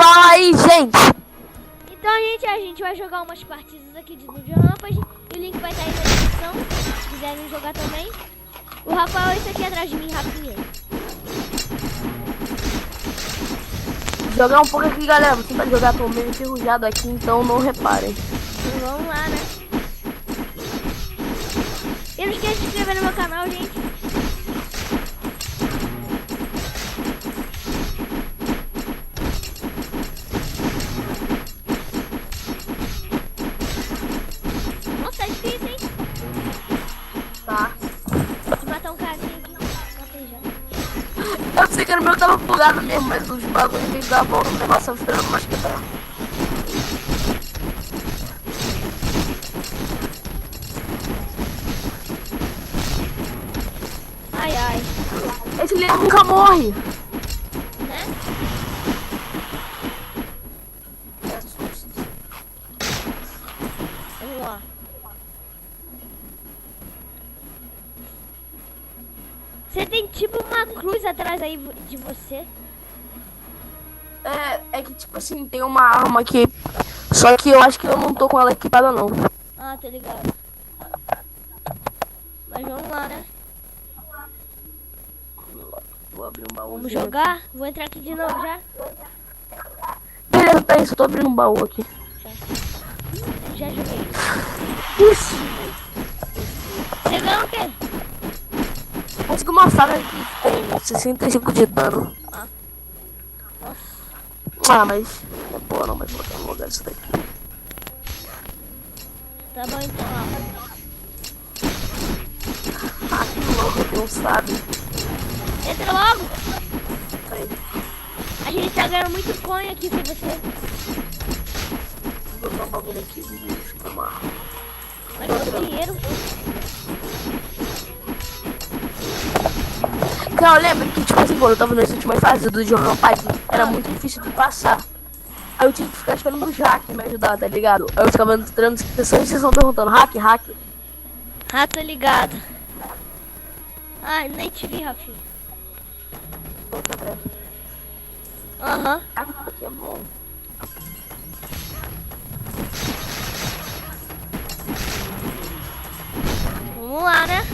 Fala aí, gente! Então, gente, a gente vai jogar umas partidas aqui de Dungeon Rampage. E o link vai estar aí na descrição, se quiserem jogar também. O Rafael está aqui atrás de mim, rapidinho. Jogar um pouco aqui, galera. Você vai jogar, tô meio enferrujado aqui, então não reparem. Então, vamos lá, né? E não esqueça de se inscrever no meu canal, gente. Nossa, é difícil, hein? Tá. De matar um carinha aqui. Matei já. Eu sei que no meu tava bugado mesmo, mas os bagulhos que davam o negócio tava esperando mais quebrar. Ai, ai. Esse livro nunca morre. Né? Vamos lá. Você tem tipo uma cruz atrás aí de você. É que tipo assim, tem uma arma aqui. Só que eu acho que eu não tô com ela equipada não. Ah, tô ligado. Mas vamos lá, né? Vou abrir um baú. Vamos jogar? Vou entrar aqui de novo já. Beleza, tá isso, eu tô abrindo um baú aqui. Já joguei. Isso! Você ganhou o quê? Consegui uma faca aqui com 65 de dano. Ah. Nossa. Ah, mas não é boa não, mas vou botar no lugar disso daqui. Tá bom então, ó. Ah, que louco, não sabe. Entra logo! Aí, A gente tá ganhando muito coin aqui com você. vou botar um bagulho aqui, bicho, calma. Mas não dinheiro. Cara, lembra que, tipo assim, quando eu tava nas últimas fases do Dungeon Rampage, era muito difícil de passar. Aí eu tinha que ficar esperando o Jack me ajudar, tá ligado? Aí eu ficava entrando em sessões e vocês estão perguntando, hack? Rato ligado. Ai, nem te vi, Rafinha. Aham. Aqui é bom. Vamos lá, né?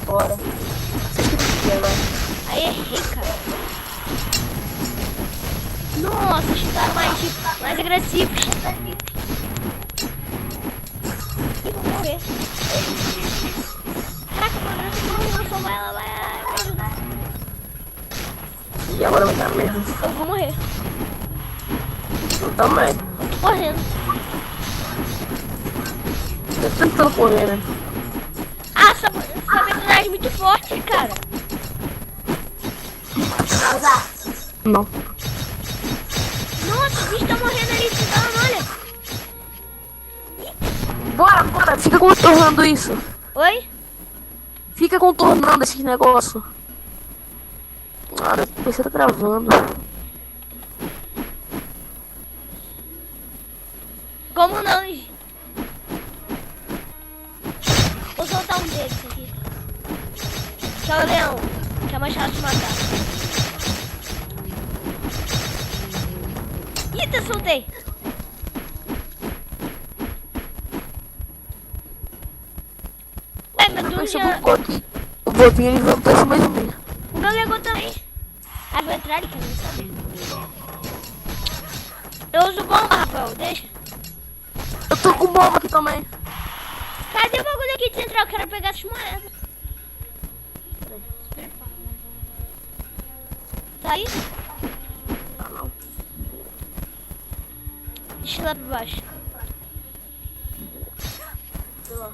Bora. Vocês que agora. Aí errei, cara. Nossa, chutaram mais agressivos. Ih, vou morrer. Caraca, mano, eu só vai ela, vai me ajudar. E agora vai dar merda. Eu vou morrer. Eu também. Tô correndo. Eu tô tentando correr, né? Ah, essa personagem é muito forte, cara. Não. Nossa, o bicho tá morrendo ali, você tá olha. Bora. Fica contornando isso. Oi? Fica contornando esses negócios. Ah, meu PC tá travando. Como não, gente? Vou soltar um deles aqui. Tchau, leão. Que é mais fácil de matar. Eita, soltei. Ué, meu Depois você dungeon... bugou aqui. O botinho ele voltou em cima de mim. O meu legou também. Ah, vou entrar ali, que eu não saber. Eu uso bomba, Rafael, deixa. Eu tô com bomba aqui também. Cadê o bagulho aqui de central? Eu quero pegar essas moedas. Tá aí? Ah, não. Deixa eu ir lá pra baixo. Sei lá.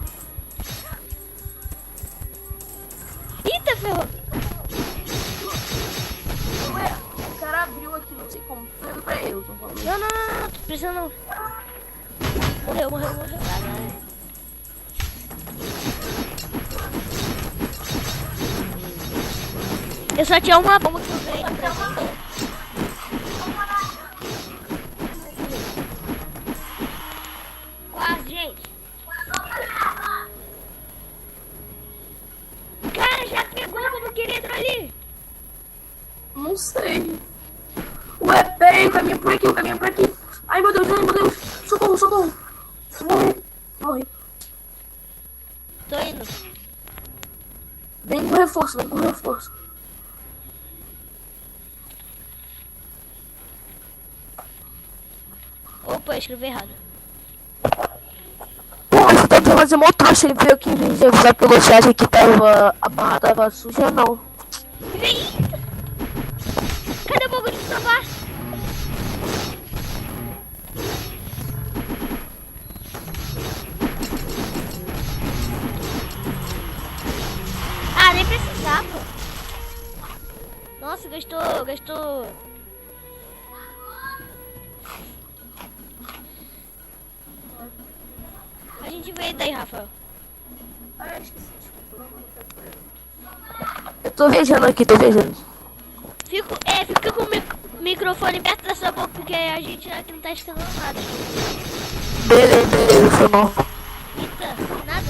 Eita, ferrou. Ué, o cara abriu aqui, não sei como. Foi pra eu, tô falando. Não, tô precisando não. Morreu. Caralho. Eu só tinha uma bomba que eu ganhei de presente. Quase, gente. Cara, já pegou como que ele entrou ali? Não sei. O Ué, pera aí, o caminho por aqui, o caminho por aqui. Ai, meu Deus, ai, meu Deus. Socorro, socorro. Morri, morri. Tô indo. Vem com reforço, vem com reforço. Opa, eu escrevi errado. Pô, você tem que fazer motor, se ele veio aqui me avisar pelo chat que tava, a barra tava suja, não. Eita! Cadê o bagulho de salvar? Ah, nem precisava. Nossa, gastou. A gente veio daí, Rafael. Eu tô viajando aqui, tô viajando. Fica com o microfone perto da sua boca, porque a gente aqui não tá escutando nada. Beleza, foi mal. Eita, nada.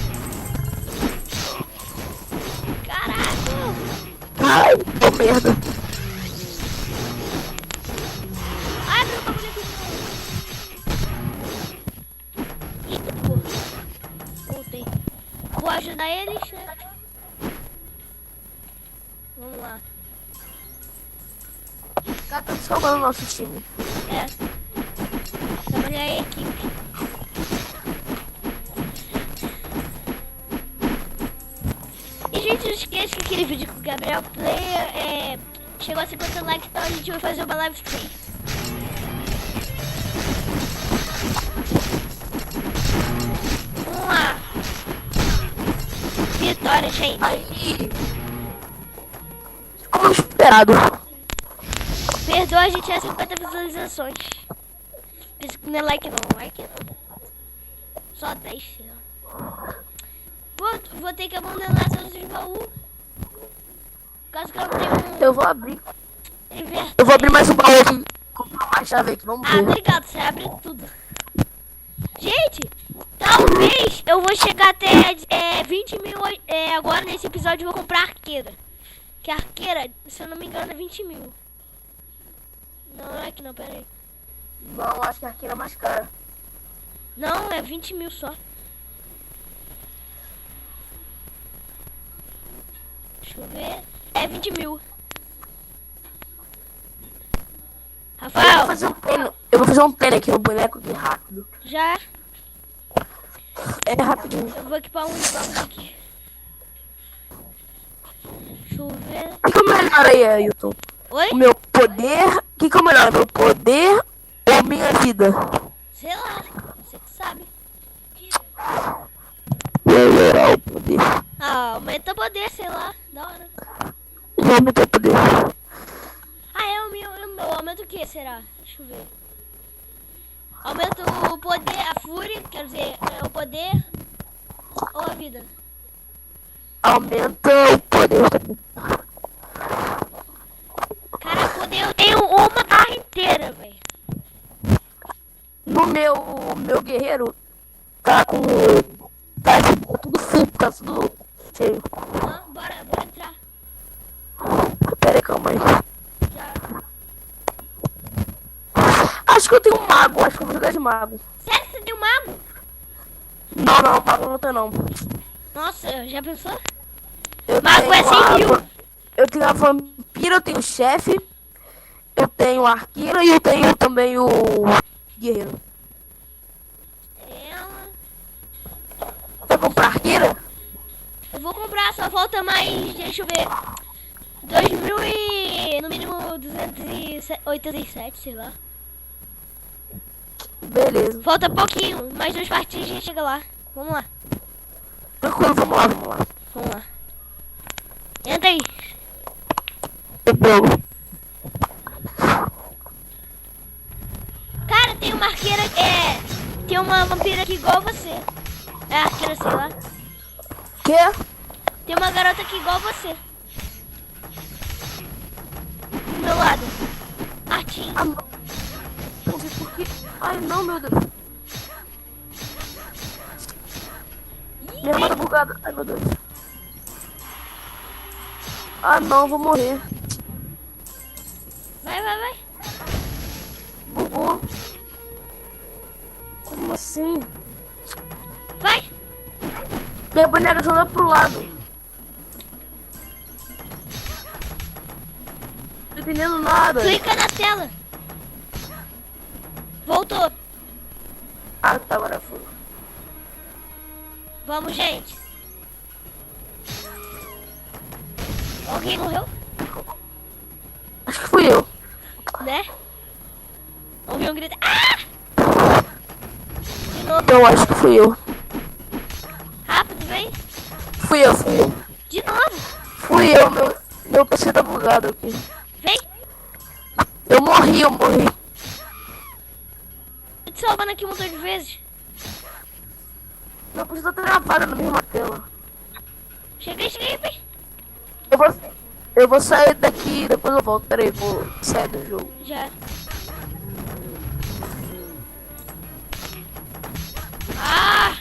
Caraca! Ai, que merda. Ai, meu bagulho aqui. Eita, porra. Voltei. Vou ajudar eles, né? Vamos lá. O cara tá salvando o nosso time. É. Trabalhar em equipe. E gente, não esqueça que aquele vídeo com o Gabriel Player chegou a 50 likes, então a gente vai fazer uma live stream. Vamos lá. Vitória, gente. Aí. Como esperado. Perdoa, a gente é 50 visualizações. Isso não é like não, like não. Só 10. Vou ter que abandonar todos os baús. Caso que eu não tenho Eu vou abrir. inverter. Eu vou abrir mais um baú aqui. Comprar uma chave aqui, vamos Ah, ver. obrigado, você abre tudo. Gente, talvez eu vou chegar até 20 mil agora nesse episódio. Eu vou comprar arqueira. Que a arqueira, se eu não me engano, é 20 mil. Não é que não, pera aí. Não, acho que aqui era mais cara. Não, é 20 mil só. Deixa eu ver. É 20 mil. Eu vou Rafael, fazer um treino. Eu vou fazer um treino aqui no boneco aqui rápido. já É rapidinho. eu vou equipar um bagulho aqui. Deixa eu ver. O que é melhor aí, YouTube? Oi? O meu poder? O que é melhor? Meu poder ou a minha vida? Sei lá, você que sabe. Melhorar o poder. Ah, aumenta o poder, sei lá. Da hora. Já aumentou o poder. Ah, é o meu. Aumenta o que será? Deixa eu ver. Aumenta o poder, a fúria, quer dizer, o poder ou a vida? Aumenta o poder também. Cara, poder eu tenho uma barra inteira, velho. No meu guerreiro tá com. Tá tudo full, tá tudo cheio. Ah, bora entrar. Pera aí, calma aí. Já. Acho que eu tenho um mago, acho que eu vou jogar de mago. Sério que você tem um mago? Não, mago não tem não. Nossa, já pensou? Eu Mago tenho é 100 mil. Eu tenho a vampira, eu tenho o chefe, eu tenho a arqueira e eu tenho também o guerreiro. Ela. Vai comprar arqueira? Eu vou comprar, só falta mais, deixa eu ver. 2.000 e no mínimo 287, sei lá. Beleza. Falta pouquinho, mais 2 partidas e a gente chega lá. Vamos lá, Tranquilo, vamos lá, vamos lá. vamos lá. Entra aí. Eu pego. Cara, tem uma arqueira, tem uma vampira aqui igual você. É arqueira, sei lá. Quê? Tem uma garota aqui igual você. Do meu lado. Martim. Ah, não. Não sei por quê. Ai, não, meu Deus. Minha arma tá bugada. Ai, meu Deus. Ah, não, vou morrer. Vai. Bugou. Como assim? Vai. Minha boneca joga pro lado. Não tô entendendo nada. Clica na tela. Voltou. Ah, tá, agora foi. Vamos, gente. Alguém morreu? Acho que fui eu. Né? Ouvi um grito. Ah! De novo. Eu acho que fui eu. Rápido, vem. Fui eu, fui eu. De novo. Fui eu, meu PC tá bugado aqui. Vem. Eu morri. Tô te salvando aqui um montão de vezes. Meu PC tá travado na mesma tela. Cheguei, vem. Eu vou sair daqui e depois eu volto. Pera aí, vou sair do jogo. Já. Ah!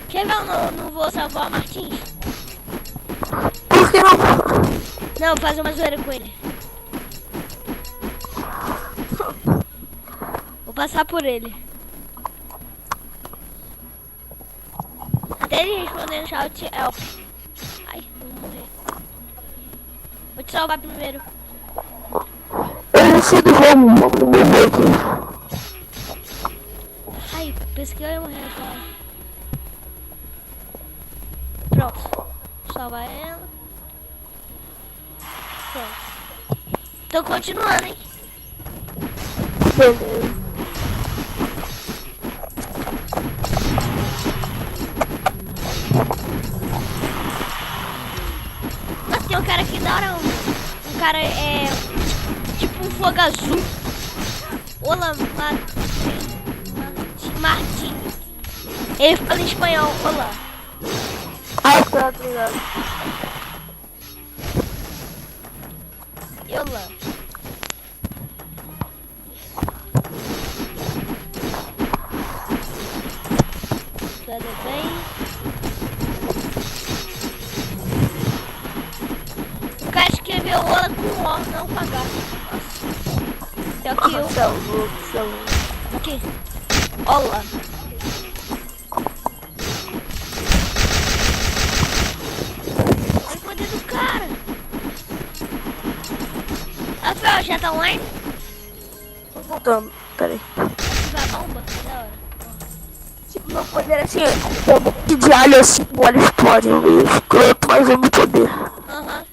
Quer ver? Eu não vou salvar o Martins. Por que não? Não, vou fazer uma zoeira com ele. Vou passar por ele. Até ele responder no shout help. Ai, eu vou morrer. Vou te salvar primeiro. Eu não sei do jogo, aqui. Ai, pensei que eu ia morrer agora. Pronto. Salva ela. Pronto. Tô continuando, hein? Beleza. Nossa, tem um cara aqui da hora. Um cara tipo um fogo azul. Olá, Martin. Ele fala em espanhol. Olá. Ai, tá ligado. Olá. Tudo bem? O cara escreveu olá com O, não com H. É aqui eu. Você é louco, você é louco. Aqui. Olá. Olha o poder do cara. Rafael, já tá online? Tô voltando. Pera aí. Vai bomba? Da hora. Tipo, meu poder é assim, eu vou de alho assim, o alho explode. Eu meio escroto, mas é meu poder. Aham.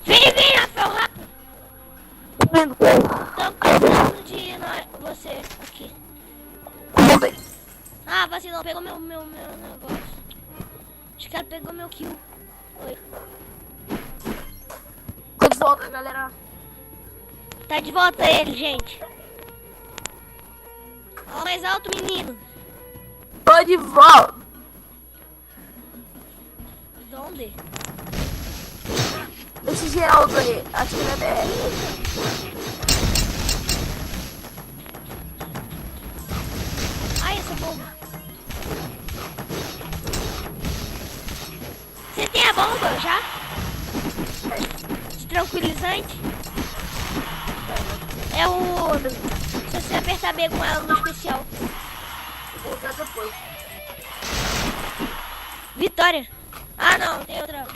Vem, Rafael, rápido. Tô vendo, velho. Tô precisando de você aqui. Voltei. Ah, vacilão, pegou meu negócio. Os caras pegou meu kill. Oi. Tô de volta, galera. Tá de volta ele, gente. Fala mais alto, menino. Tô de volta. De onde? Esse Geraldo aí, acho que ele é BR. Ai, essa bomba. Você tem a bomba já? De tranquilizante? É o... Se você apertar B com ela no especial. Vou usar depois. Vitória. Ah, não, tem outra.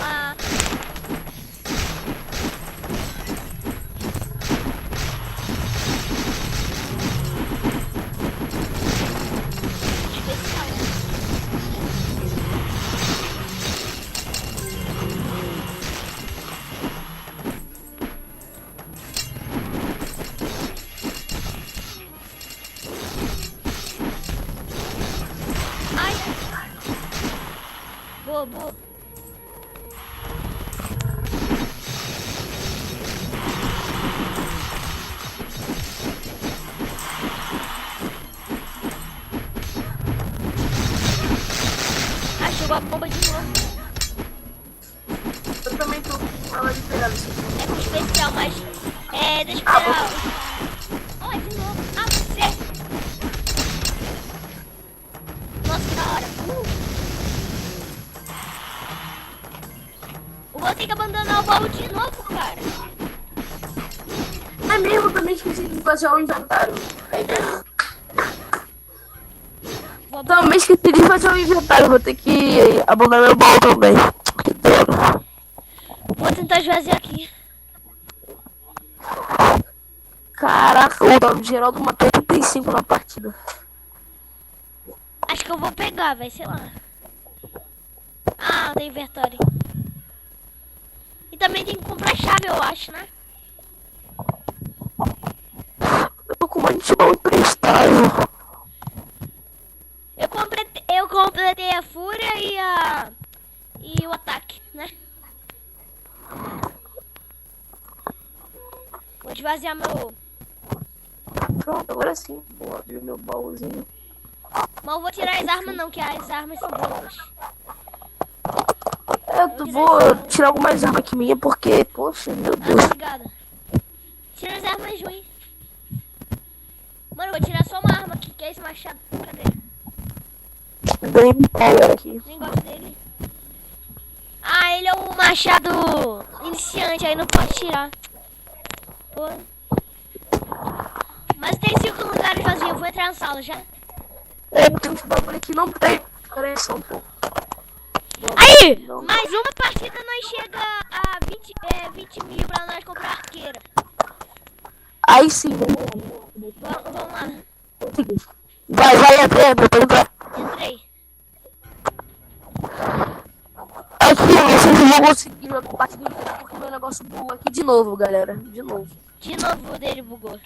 Ah. Especial. Ai. Boa, boa. pegou a bomba de novo. Eu também tô com ela liberada. É com especial, mas... deixa eu pegar... Olha, de novo. Ah, você! Nossa, que da hora. Eu vou ter que abandonar o baú de novo, cara. É mesmo, eu também esqueci de fazer o inventário. Também esqueci de fazer o inventário, vou ter que abandonar meu baú também. Que droga. Vou tentar esvaziar aqui. Caraca, o Geraldo matou 85 na partida. Acho que eu vou pegar, vai, sei lá. Ah, tem inventário. E também tem que comprar chave, eu acho, né? Eu tô com uma de baú emprestado. Eu completei a fúria e o ataque, né? Vou esvaziar meu... Pronto, agora sim. Vou abrir meu baúzinho. Mas eu vou tirar as armas não, que as armas são boas. Eu vou tirar algumas armas aqui minha porque, poxa, meu Deus. Obrigada. Tira as armas ruins. Mano, eu vou tirar só uma arma aqui, que é esse machado. Cadê? Ganhei um power aqui. Nem gosto dele. Ah, ele é um machado iniciante, aí não pode tirar. Pô. Mas tem 5 lugares vazios, eu vou entrar na sala já. Tem uns bagulho aqui, não tem. Peraí, só um pouco. Aí! Não. Mais uma partida nós chega a 20 mil pra nós comprar arqueira. Aí sim. Vamos lá. Vai, entra, pode entrar. Entrei. Aqui, vocês não vão conseguir jogar com partida inteira porque meu negócio bugou aqui de novo, galera. De novo. De novo o dele bugou.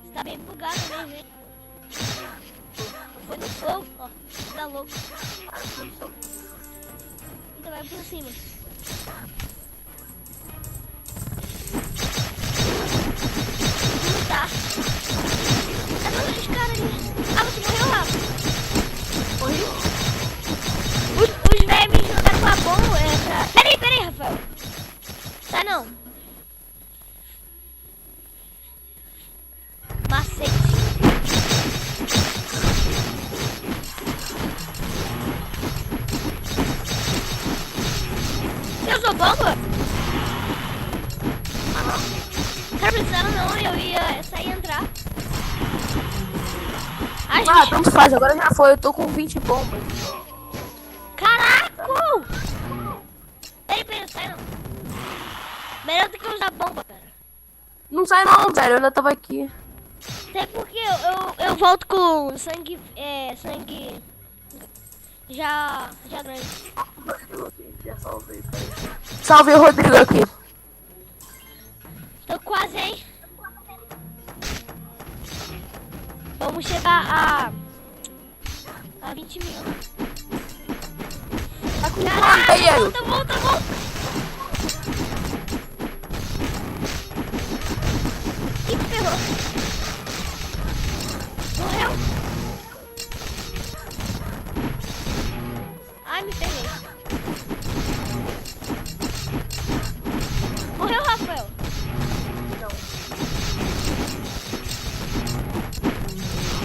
Você tá bem bugado mesmo, hein? Foi no fogo, ó. Tá louco. Então vai por cima. Não tá. Tá todos os caras ali. Ah, você morreu, Rafa? Morri? Os velhos me jogaram com a bomba. Peraí, Rafael. Sai não. Macete. Você usou bomba? Não precisaram não, eu ia sair e entrar. Ah, tanto faz, agora já foi, eu tô com 20 bombas. Caraca! Peraí, sai não. Melhor do que usar bomba, cara. Não sai não, velho, eu ainda tava aqui. Até porque eu volto com sangue, sangue já grande. Já salvei, salvei o Rodrigo aqui. Tô quase, hein? Vamos chegar a 20 mil. Tá com Caraca, aí, aí. volta. Ih, ferrou. Morreu. Ai, me ferrei. Morreu, Rafael.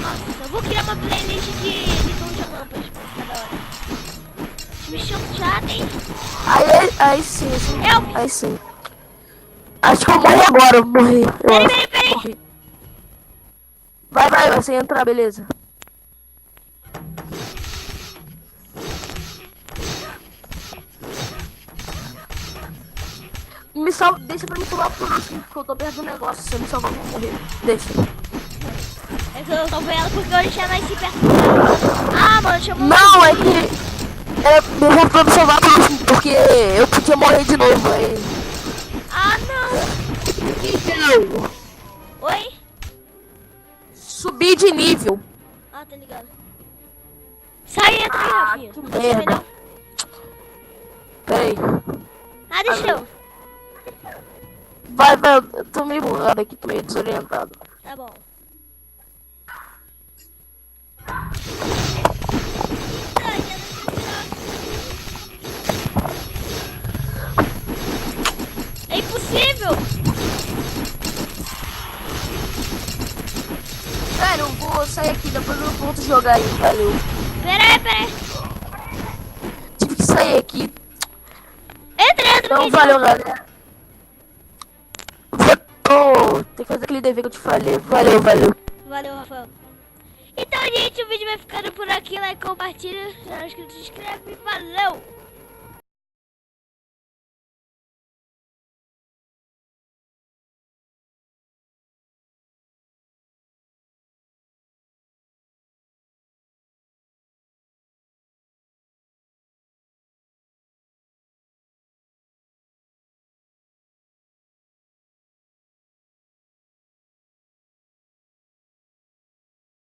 Nossa, eu vou criar uma playlist de Dungeon Lampas pra ficar da hora. Me chateado, hein? Aí sim, Eu... aí sim. Acho que eu morri agora, eu morri. Peraí. Morri. Vai, você entrar, beleza. Me salva, deixa pra me salvar por último, porque eu tô perto do negócio. Se eu me salvar, eu vou morrer. Deixa. É que eu salvei ela porque eu já nasci perto dela. Ah, mano, chamou. Não, é que... eu vou pra me salvar por último, porque eu podia morrer de novo. Aí. Ah, não. Então, Oi? subir de nível. Ah, tá ligado. Sai e entra aí, Rafinha. que Você merda. melhor. Peraí. Ah, deixa eu. Vai, eu tô meio bugado aqui, tô meio desorientado. Tá bom. possível. Sério, eu vou sair aqui, depois eu volto jogar aí, valeu. Pera aí. Tive que sair aqui. Entra Então, no valeu, galera. Tem que fazer aquele dever que eu te falei. Valeu. Valeu, Rafael. Então, gente, o vídeo vai ficando por aqui. Like, compartilha, se não é inscrito, se inscreve. Valeu!